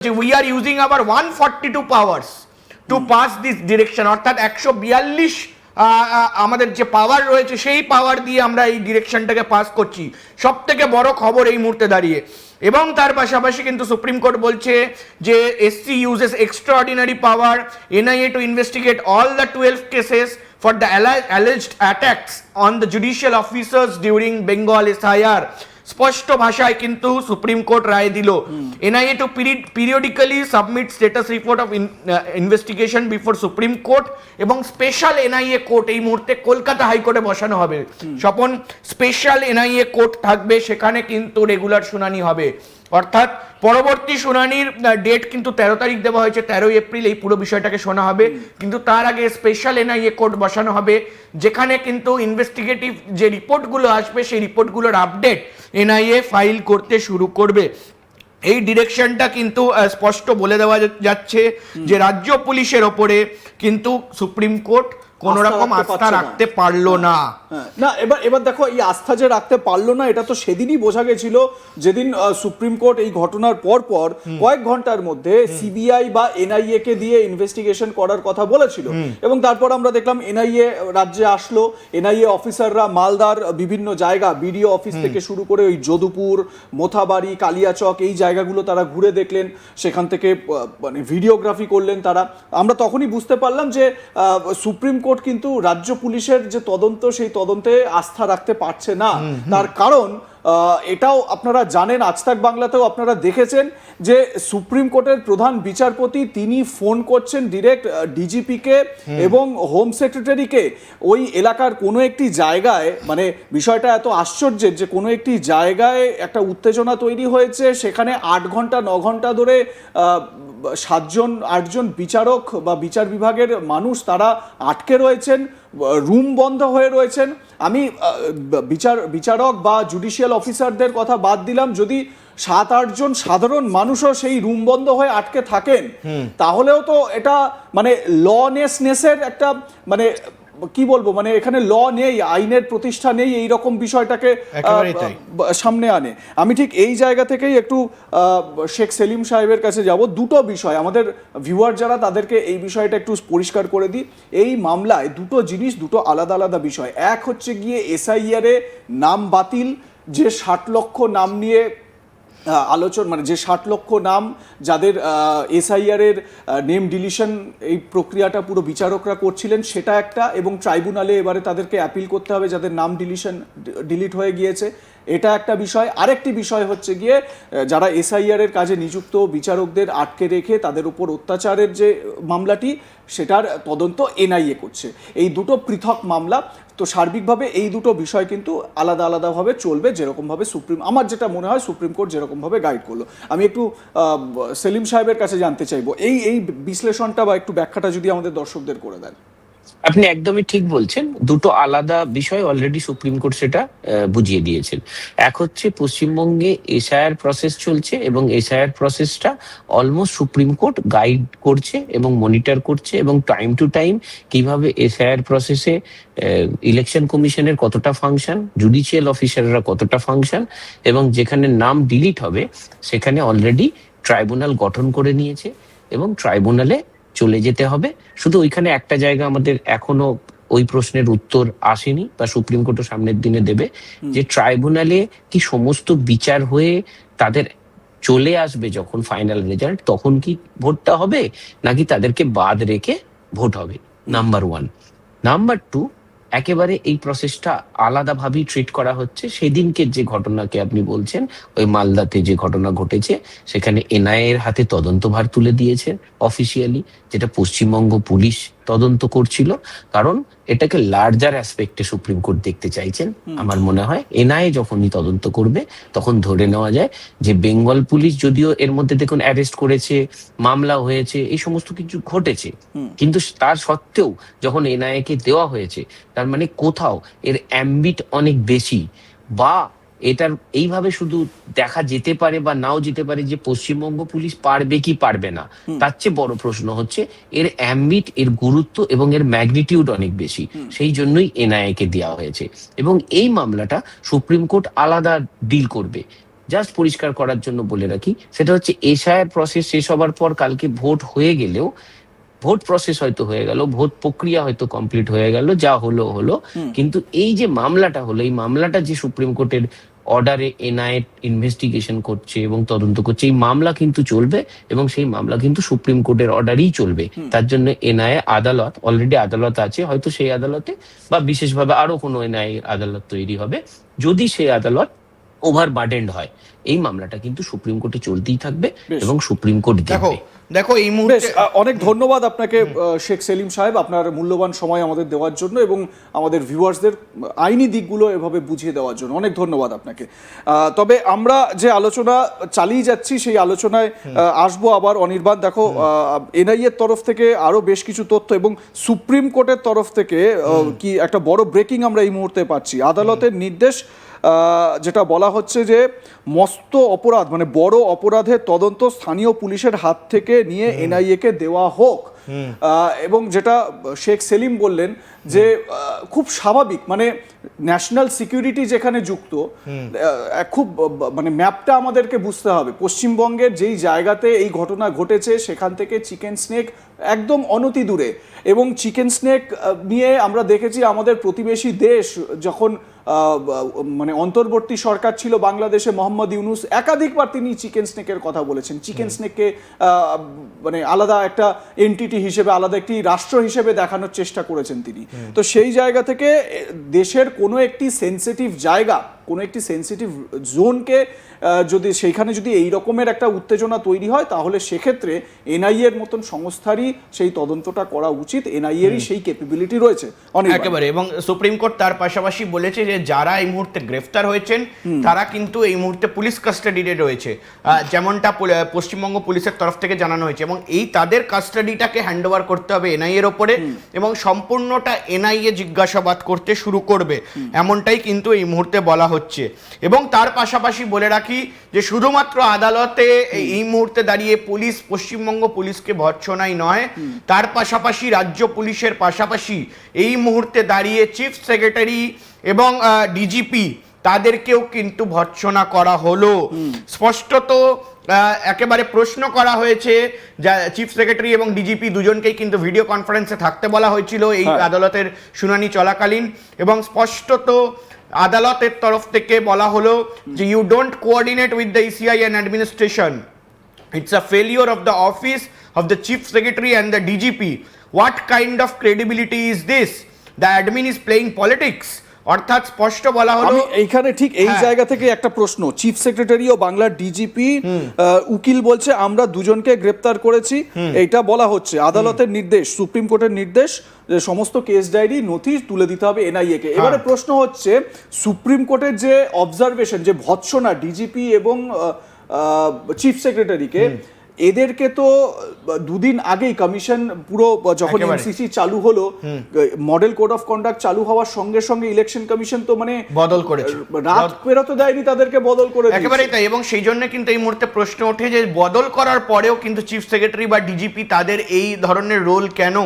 we are using our 142 powers to pass this direction অর্থাৎ 142 আমাদের যে পাওয়ার রয়েছে সেই পাওয়ার দিয়ে আমরা এই ডিরেকশনটাকে পাস করছি। সবথেকে বড় খবর এই মুহূর্তে দাঁড়িয়ে। এবং তার পাশাপাশি কিন্তু সুপ্রিম কোর্ট বলছে যে SC uses extraordinary power NIA to investigate all the 12 cases for the alleged attacks on the judicial officers during Bengal SIR। স্পষ্ট ভাষায় কিন্তু সুপ্রিম কোর্ট রায় দিল NIA to periodically submit status report of investigation before Supreme Court এবং special NIA court এই মুহূর্তে কলকাতা হাইকোর্টে বসানো হবে। স্বপন স্পেশাল এনআইএ কোর্ট থাকবে, সেখানে কিন্তু রেগুলার শুনানি হবে। অর্থাৎ পরবর্তী শুনানির ডেট কিন্তু 13 তারিখ দেওয়া হয়েছে, 13 এপ্রিল এই পুরো বিষয়টাকে শোনা হবে। কিন্তু তার আগে স্পেশাল এনআইএ কোর্ট বসানো হবে, যেখানে কিন্তু ইনভেস্টিগেটিভ যে রিপোর্টগুলো আসবে সেই রিপোর্টগুলোর আপডেট এনআইএ ফাইল করতে শুরু করবে। এই ডিরেকশনটা কিন্তু স্পষ্ট বলে দেওয়া যাচ্ছে যে রাজ্য পুলিশের ওপরে কিন্তু সুপ্রিম কোর্ট কোন রকম আস্থা রাখতে পারলো না। না এবার দেখো, এই আস্থা যে রাখতে পারলো না এটা তো সেদিনই বোঝা গেছিল, যেদিন সুপ্রিম কোর্ট এই ঘটনার পর কয়েক ঘন্টার মধ্যে সিবিআই বা এনআইএ কে দিয়ে ইনভেস্টিগেশন করার কথা বলেছিল। এবং তারপর আমরা দেখলাম এনআইএ রাজ্যে আসলো, এনআইএ অফিসাররা মালদার বিভিন্ন জায়গা বিডিও অফিস থেকে শুরু করে ওই যদুপুর, মোথাবাড়ি, কালিয়াচক এই জায়গাগুলো তারা ঘুরে দেখলেন, সেখান থেকে মানে ভিডিওগ্রাফি করলেন তারা। আমরা তখনই বুঝতে পারলাম যে সুপ্রিম কোর্ট কিন্তু রাজ্য পুলিশের যে তদন্ত সেই তদন্তে আস্থা রাখতে পারছে না। তার কারণ এটাও আপনারা জানেন, আজ তাক বাংলাতেও আপনারা দেখেছেন যে সুপ্রিম কোর্টের প্রধান বিচারপতি তিনি ফোন করছেন ডিরেক্ট ডিজিপিকে এবং হোম সেক্রেটারিকে। ওই এলাকার কোনো একটি জায়গায়, মানে বিষয়টা এত আশ্চর্যের যে কোনো একটি জায়গায় একটা উত্তেজনা তৈরি হয়েছে, সেখানে 8 ঘন্টা 9 ঘন্টা ধরে 7-8জন বিচারক বা বিচার বিভাগের মানুষ তারা আটকে রয়েছেন, রুম বন্ধ হয়ে রয়েছেন। আমি বিচারক বা জুডিশিয়াল অফিসারদের কথা বাদ দিলাম, যদি 7-8 জন সাধারণ মানুষও সেই রুম বন্ধ হয়ে আটকে থাকেন, তাহলেও তো এটা মানে লনেসনেসের একটা মানে কি বলবো, মানে এখানে ল নেই, আইনের প্রতিষ্ঠা নেই, এইরকম বিষয়টাকে সামনে আনে। আমি ঠিক এই জায়গা থেকেই একটু শেখ সেলিম সাহেবের কাছে যাব। দুটো বিষয় আমাদের ভিউয়ার যারা, তাদেরকে এই বিষয়টা একটু পরিষ্কার করে দিই। এই মামলায় দুটো জিনিস, দুটো আলাদা আলাদা বিষয়। এক হচ্ছে গিয়ে এসআইআর এ নাম বাতিল, যে 60 লক্ষ নাম নিয়ে আলোচনা, মানে যে 60 লক্ষ নাম যাদের এসআইআর এর নেম ডিলিশন এই প্রক্রিয়াটা পুরো বিচারকরা করছিলেন, সেটা একটা। এবং ট্রাইব্যুনালে এবারে তাদেরকে অ্যাপিল করতে হবে যাদের নাম ডিলিট হয়ে গিয়েছে, এটা একটা বিষয়। আরেকটি বিষয় হচ্ছে গিয়ে যারা এসআইআর এর কাজে নিযুক্ত বিচারকদের আটকে রেখে তাদের উপর অত্যাচারের যে মামলাটি, সেটার তদন্ত এনআইএ করছে। এই দুটো পৃথক মামলা। তো সার্বিকভাবে এই দুটো বিষয় কিন্তু আলাদা আলাদাভাবে চলবে, যেরকমভাবে আমার যেটা মনে হয় সুপ্রিম কোর্ট যেরকমভাবে গাইড করলো। আমি একটু সেলিম সাহেবের কাছে জানতে চাইবো এই বিশ্লেষণটা বা একটু ব্যাখ্যাটা যদি আমাদের দর্শকদের করে দেন। আপনি একদমই ঠিক বলছেন, দুটো আলাদা বিষয় অলরেডি সুপ্রিম কোর্ট সেটা বুঝিয়ে দিয়েছেন। এক হচ্ছে পশ্চিমবঙ্গে এসআইআর প্রসেস চলছে এবং এসআইআর প্রসেসটা অলমোস্ট সুপ্রিম কোর্ট গাইড করছে এবং মনিটর করছে, এবং টাইম টু টাইম কিভাবে এসআইআর প্রসেসে ইলেকশন কমিশনের কতটা ফাংশন, জুডিশিয়াল অফিসাররা কতটা ফাংশন, এবং যেখানে নাম ডিলিট হবে সেখানে অলরেডি ট্রাইব্যুনাল গঠন করে নিয়েছে এবং ট্রাইব্যুনালে চলে যেতে হবে। শুধু ওইখানে একটা জায়গা আমাদের এখনো ওই প্রশ্নের উত্তর আসেনি বা সুপ্রিম কোর্টও সামনের দিনে দেবে, যে ট্রাইব্যুনালে কি সমস্ত বিচার হয়ে তাদের চলে আসবে যখন ফাইনাল রেজাল্ট, তখন কি ভোটটা হবে নাকি তাদেরকে বাদ রেখে ভোট হবে, নাম্বার 1। নাম্বার 2, একেবারে এই প্রসেসটা আলাদাভাবেই ট্রিট করা হচ্ছে। সেদিনকে যে ঘটনাকে আপনি বলছেন, ওই মালদাতে যে ঘটনা ঘটেছে, সেখানে এনআইএ এর হাতে তদন্তভার তুলে দিয়েছে অফিসিয়ালি, যেটা পশ্চিমবঙ্গ পুলিশ তদন্ত করছিল। কারণ এটাকে লার্জার অ্যাসপেক্টে সুপ্রিম কোর্ট দেখতে চাইছেন। আমার মনে হয় এনআইএ যখনই তদন্ত করবে তখন ধরে নেওয়া যায় যে বেঙ্গল পুলিশ যদিও এর মধ্যে দেখুন অ্যারেস্ট করেছে, মামলা হয়েছে, এই সমস্ত কিছু ঘটেছে, কিন্তু তার সত্ত্বেও যখন এনআইএ কে দেওয়া হয়েছে, তার মানে কোথাও এর অ্যাম্বিট অনেক বেশি, বা এটার এইভাবে শুধু দেখা যেতে পারে বা নাও যেতে পারে যে পশ্চিমবঙ্গ পুলিশ পারবে কি পারবে না। তার চেয়ে বড় প্রশ্ন হচ্ছে এর অ্যাম্বিট, এর গুরুত্ব এবং এর ম্যাগনিটিউড অনেক বেশি, সেই জন্যই এনআইএ কে দেওয়া হয়েছে। এবং এই মামলাটা সুপ্রিম কোর্ট আলাদা ডিল করবে, জাস্ট পরিষ্কার করার জন্য বলে রাখি, সেটা হচ্ছে এসআইআর প্রসেস শেষ হবার পর কালকে ভোট হয়ে গেলেও, ভোট প্রসেস হয়তো হয়ে গেল, ভোট প্রক্রিয়া হয়তো কমপ্লিট হয়ে গেল, যা হলো হলো, কিন্তু এই যে মামলাটা হলো, এই মামলাটা যে সুপ্রিম কোর্টের অর্ডারে এনআইএ ইনভেস্টিগেশন করছে এবং তদন্ত করছে, এই মামলা কিন্তু চলবে এবং সেই মামলা কিন্তু সুপ্রিম কোর্টের অর্ডারেই চলবে। তার জন্য এনআইএ আদালত, অলরেডি আদালত আছে, হয়তো সেই আদালতে বা বিশেষভাবে আরো কোনো এনআইএ আদালত তৈরি হবে। যদি সেই আদালত ওভার বার্ডেন্ড হয়, এই মামলাটা কিন্তু সুপ্রিম কোর্টে চলতেই থাকবে এবং সুপ্রিম কোর্ট দেখো দেখবে। দেখো এই বেশ, মুহূর্তে অনেক ধন্যবাদ আপনাকে শেখ সেলিম সাহেব, আপনার মূল্যবান সময় আমাদের দেওয়ার জন্য এবং আমাদের ভিউয়ার্সদের আইনি দিকগুলো এভাবে বুঝিয়ে দেওয়ার জন্য অনেক ধন্যবাদ আপনাকে। তবে আমরা যে আলোচনা চালিয়ে যাচ্ছি সেই আলোচনায় আসবো আবার অনির্বাণ। দেখো, এনআইএর তরফ থেকে আরো বেশ কিছু তথ্য এবং সুপ্রিম কোর্টের তরফ থেকে কি একটা বড় ব্রেকিং আমরা এই মুহূর্তে পাচ্ছি। আদালতের নির্দেশ, যেটা বলা হচ্ছে যে মস্ত অপরাধ মানে বড় অপরাধের তদন্ত স্থানীয় পুলিশের হাত থেকে নিয়ে এনআইএ-কে দেওয়া হোক। এবং যেটা শেখ সেলিম বললেন যে খুব স্বাভাবিক, মানে ন্যাশনাল সিকিউরিটি যেখানে যুক্ত, খুব মানে ম্যাপটা আমাদেরকে বুঝতে হবে। পশ্চিমবঙ্গের যেই জায়গাতে এই ঘটনা ঘটেছে সেখান থেকে চিকেন স্নেক একদম অনতি দূরে, এবং চিকেন স্নেক নিয়ে আমরা দেখেছি আমাদের প্রতিবেশী দেশ যখন মানে অন্তর্বর্তী সরকার ছিল বাংলাদেশে, মোহাম্মদ ইউনুস একাধিকবার তিনি চিকেন স্নেকের কথা বলেছেন। চিকেন স্নেককে মানে আলাদা একটা এন্টিটি হিসেবে, আলাদা একটি রাষ্ট্র হিসেবে দেখানোর চেষ্টা করেছেন তিনি। তো সেই জায়গা থেকে দেশের কোনো একটি সেন্সিটিভ জায়গা, কোনো একটি সেন্সিটিভ জোনকে যদি সেইখানে যদি এই রকমের একটা উত্তেজনা তৈরি হয়, তাহলে সেক্ষেত্রে এনআইএ এর মতন সংস্থারই সেই তদন্তটা করা উচিত। এনআইএ এরই সেই ক্যাপাবিলিটি রয়েছে একেবারে। এবং সুপ্রিম কোর্ট তার পাশাপাশি বলেছে যে যারা এই মুহূর্তে গ্রেফতার হয়েছেন তারা কিন্তু এই মুহূর্তে পুলিশ কাস্টাডিতে রয়েছে, যেমনটা পশ্চিমবঙ্গ পুলিশের তরফ থেকে জানানো হয়েছে, এবং এই তাদের কাস্টাডিটাকে হ্যান্ড ওভার করতে হবে এনআইএ এর ওপরে এবং সম্পূর্ণটা এনআইএ জিজ্ঞাসাবাদ করতে শুরু করবে, এমনটাই কিন্তু এই মুহূর্তে বলা হচ্ছে। এবং তার পাশাপাশি বলে রাখি যে শুধুমাত্র আদালতে এই মুহূর্তে দাঁড়িয়ে পুলিশ, পশ্চিমবঙ্গ পুলিশকে ভর্ৎসনাই নয়, তার পাশাপাশি রাজ্য পুলিশের পাশাপাশি এই মুহূর্তে দাঁড়িয়ে চিফ সেক্রেটারি এবং ডিজিপি তাদেরকেও কিন্তু ভর্ৎসনা করা হলো। স্পষ্টত একেবারে প্রশ্ন করা হয়েছে, যা চিফ সেক্রেটারি এবং ডিজিপি দুজনকেই কিন্তু ভিডিও কনফারেন্সে থাকতে বলা হয়েছিল এই আদালতের শুনানি চলাকালীন, এবং স্পষ্টত আদালতের তরফ থেকে বলা হলো যে you don't coordinate with the ECI and administration, it's a failure of the office of the chief secretary and the DGP. What kind of credibility is this? The admin is playing politics. অর্থাৎ স্পষ্ট বলা হলো। আমি এইখানে ঠিক এই জায়গা থেকে একটা প্রশ্ন, চিফ সেক্রেটারি ও বাংলার ডিজিপি উকিল বলছে আমরা দুজনকে গ্রেপ্তার করেছি, এইটা বলা হচ্ছে। আদালতের নির্দেশ, সুপ্রিম কোর্টের নির্দেশ, সমস্ত কেস ডায়েরি নথি তুলে দিতে হবে এনআইএ কে। এবারে প্রশ্ন হচ্ছে সুপ্রিম কোর্টের যে অবজারভেশন, যে ভৎসনা ডিজিপি এবং চিফ সেক্রেটারিকে, এদেরকে তো দুদিন আগেই কমিশন পুরো যখন এমসিসি চালু হলো, মডেল কোড অফ কন্ডাক্ট চালু হওয়ার সঙ্গে সঙ্গে ইলেকশন কমিশন তো মানে বদল করেছে, রাত পেরোতে দেয়নি, তাদেরকে বদল করে দিয়েছে। একেবারেই তাই। এবং সেই জন্য কিন্তু এই মুহূর্তে প্রশ্ন ওঠে যে বদল করার পরেও কিন্তু চিফ সেক্রেটারি বা ডিজিপি তাদের এই ধরনের রোল কেন?